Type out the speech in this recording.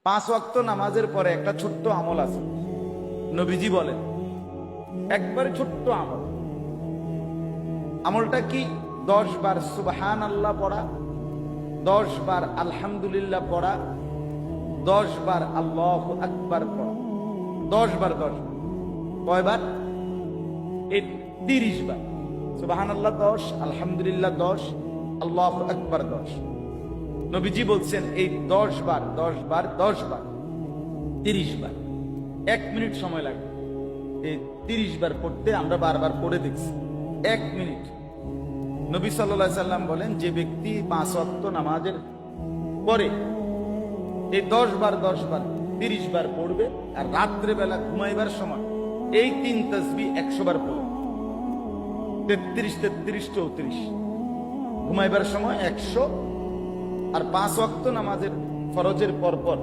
5 ওয়াক্ত নামাজের পরে একটা ছোট্ট আমল আছে, নবীজি বলেন একবারে ছোট্ট আমল। আমলটা কি? 10 বার সুবহানাল্লাহ পড়া, 10 বার আলহামদুলিল্লাহ পড়া, 10 বার আল্লাহু আকবার পড়া। 10 বার 10 কয়বার? 30 বার। সুবহানাল্লাহ 10, আলহামদুলিল্লাহ 10, আল্লাহু আকবার 10। নবীজি বলছেন এই 10 বার 10 বার 10 বার 30 বার 1 মিনিট সময় লাগে। এই 30 বার পড়তে আমরা বারবার পড়ে দেখছি 1 মিনিট। নবী সাল্লাল্লাহু আলাইহি সাল্লাম বলেন যে ব্যক্তি 5 ওয়াক্ত নামাজের পরে এই 10 বার 10 বার 30 বার পড়বে আর রাত্রে বেলা ঘুমাইবার সময় এই 3 তাসবিহ 100 বার পড়বে, 33 33 34, ঘুমাইবার সময় 100, আর 5 ওয়াক্ত নামাজের ফরজের পর পর